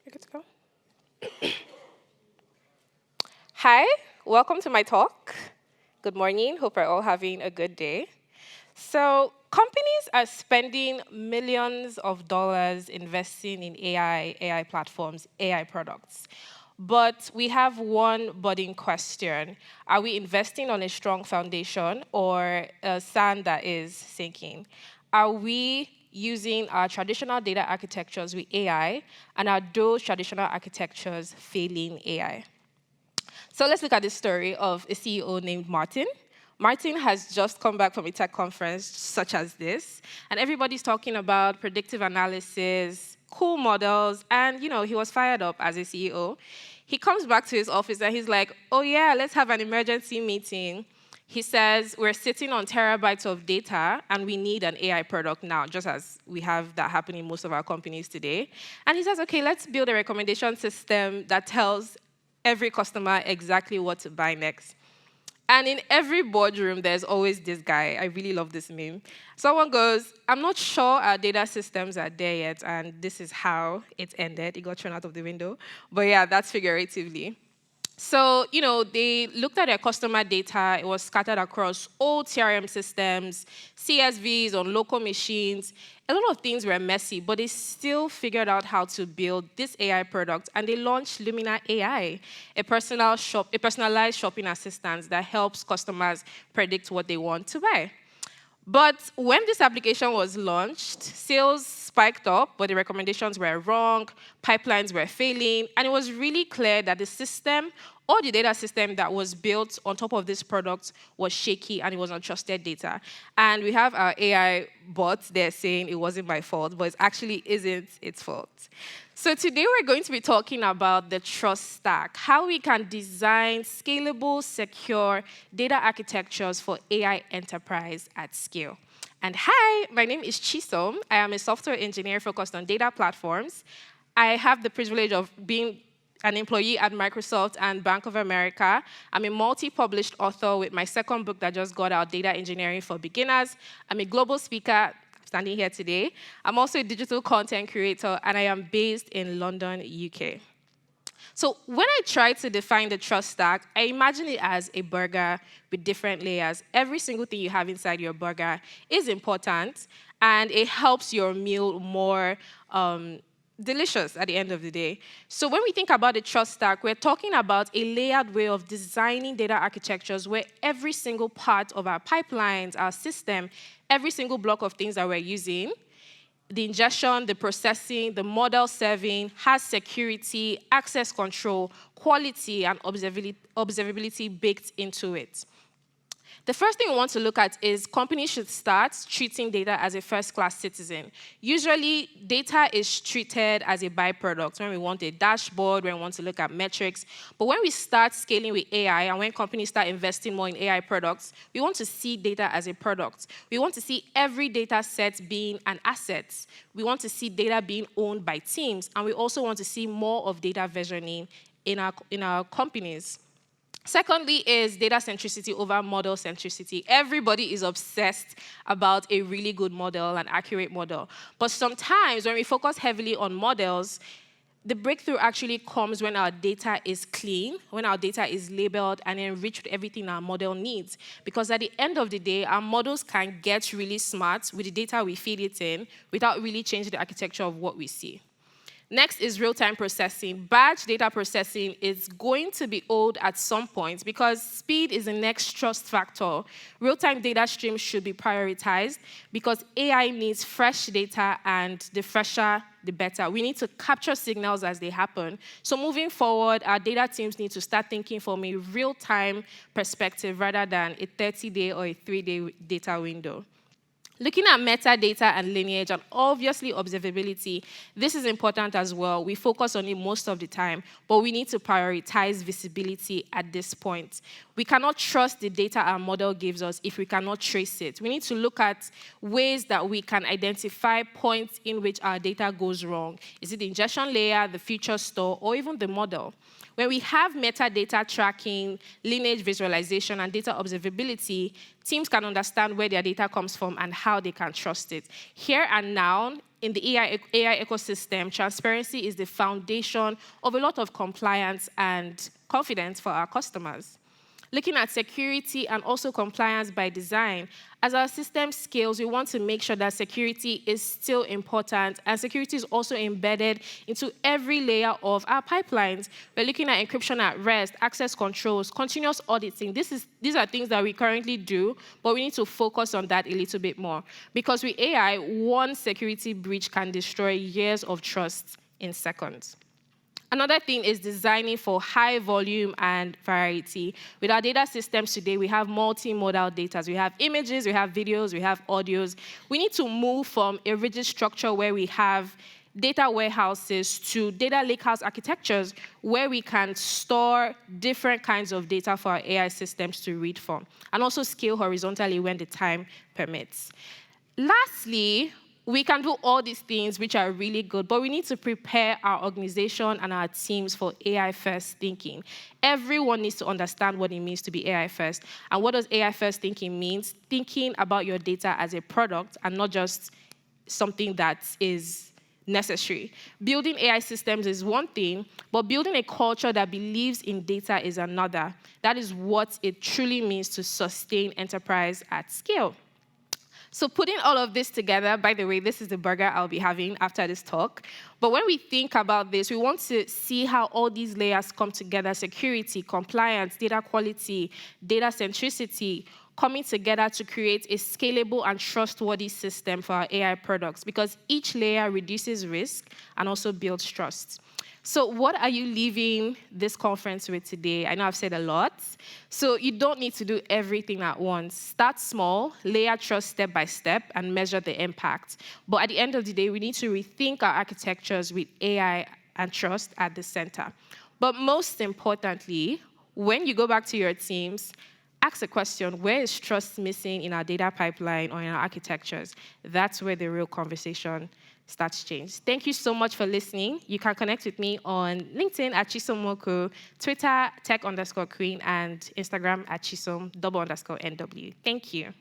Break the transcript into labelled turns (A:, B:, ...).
A: You're good to go. Hi, welcome to my talk. Good morning. Hope you're all having a good day. So, companies are spending millions of dollars investing in AI platforms, AI products. But we have one budding question. Are we investing on a strong foundation or a sand that is sinking? Are we using our traditional data architectures with AI, and are those traditional architectures failing AI? So let's look at the story of a CEO named Martin. Martin has just come back from a tech conference such as this, and everybody's talking about predictive analysis, cool models, and he was fired up as a CEO. He comes back to his office and he's like, "Oh yeah, let's have an emergency meeting." He says, "We're sitting on terabytes of data and we need an AI product now," just as we have that happening in most of our companies today. And he says, "Okay, let's build a recommendation system that tells every customer exactly what to buy next." And in every boardroom, there's always this guy. I really love this meme. Someone goes, "I'm not sure our data systems are there yet," and this is how it ended. It got thrown out of the window. But yeah, that's figuratively. So, they looked at their customer data. It was scattered across old CRM systems, CSVs on local machines. A lot of things were messy, but they still figured out how to build this AI product, and they launched Lumina AI, a personalized shopping assistant that helps customers predict what they want to buy. But when this application was launched, sales spiked up, but the recommendations were wrong, pipelines were failing, and it was really clear that the system or the data system that was built on top of this product was shaky and it was untrusted data. And we have our AI bots there saying it wasn't my fault, but it actually isn't its fault. So today we're going to be talking about the trust stack, how we can design scalable, secure data architectures for AI enterprise at scale. And hi, my name is Chisom. I am a software engineer focused on data platforms. I have the privilege of being an employee at Microsoft and Bank of America. I'm a multi-published author with my second book that just got out, Data Engineering for Beginners. I'm a global speaker standing here today. I'm also a digital content creator, and I am based in London, UK. So when I try to define the trust stack, I imagine it as a burger with different layers. Every single thing you have inside your burger is important, and it helps your meal more delicious at the end of the day. So when we think about the trust stack, we're talking about a layered way of designing data architectures where every single part of our pipelines, our system, every single block of things that we're using, the ingestion, the processing, the model serving, has security, access control, quality, and observability baked into it. The first thing we want to look at is companies should start treating data as a first-class citizen. Usually, data is treated as a byproduct when we want a dashboard, when we want to look at metrics. But when we start scaling with AI and when companies start investing more in AI products, we want to see data as a product. We want to see every data set being an asset. We want to see data being owned by teams. And we also want to see more of data versioning in our companies. Secondly is data centricity over model centricity. Everybody is obsessed about a really good model, an accurate model. But sometimes when we focus heavily on models, the breakthrough actually comes when our data is clean, when our data is labeled and enriched with everything our model needs. Because at the end of the day, our models can get really smart with the data we feed it in without really changing the architecture of what we see. Next is real-time processing. Batch data processing is going to be old at some point because speed is the next trust factor. Real-time data streams should be prioritized because AI needs fresh data, and the fresher, the better. We need to capture signals as they happen. So moving forward, our data teams need to start thinking from a real-time perspective rather than a 30-day or a 3-day data window. Looking at metadata and lineage, and obviously observability, this is important as well. We focus on it most of the time, but we need to prioritize visibility at this point. We cannot trust the data our model gives us if we cannot trace it. We need to look at ways that we can identify points in which our data goes wrong. Is it the ingestion layer, the feature store, or even the model? When we have metadata tracking, lineage visualization, and data observability, teams can understand where their data comes from and how how they can trust it. Here and now, in the AI ecosystem, transparency is the foundation of a lot of compliance and confidence for our customers. Looking at security and also compliance by design, as our system scales, we want to make sure that security is still important, and security is also embedded into every layer of our pipelines. We're looking at encryption at rest, access controls, continuous auditing. These are things that we currently do, but we need to focus on that a little bit more. Because with AI, one security breach can destroy years of trust in seconds. Another thing is designing for high volume and variety. With our data systems today, we have multimodal data. We have images, we have videos, we have audios. We need to move from a rigid structure where we have data warehouses to data lakehouse architectures where we can store different kinds of data for our AI systems to read from, and also scale horizontally when the time permits. Lastly, we can do all these things, which are really good, but we need to prepare our organization and our teams for AI-first thinking. Everyone needs to understand what it means to be AI-first. And what does AI-first thinking mean? Thinking about your data as a product and not just something that is necessary. Building AI systems is one thing, but building a culture that believes in data is another. That is what it truly means to sustain enterprise at scale. So putting all of this together, by the way, this is the burger I'll be having after this talk. But when we think about this, we want to see how all these layers come together: security, compliance, data quality, data centricity, coming together to create a scalable and trustworthy system for our AI products, because each layer reduces risk and also builds trust. So what are you leaving this conference with today? I know I've said a lot. So you don't need to do everything at once. Start small, layer trust step by step, and measure the impact. But at the end of the day, we need to rethink our architectures with AI and trust at the center. But most importantly, when you go back to your teams, ask a question: where is trust missing in our data pipeline or in our architectures? That's where the real conversation starts change. Thank you so much for listening. You can connect with me on LinkedIn at Chisom Nwokwu, Twitter tech_queen, and Instagram at Chisom_NW. Thank you.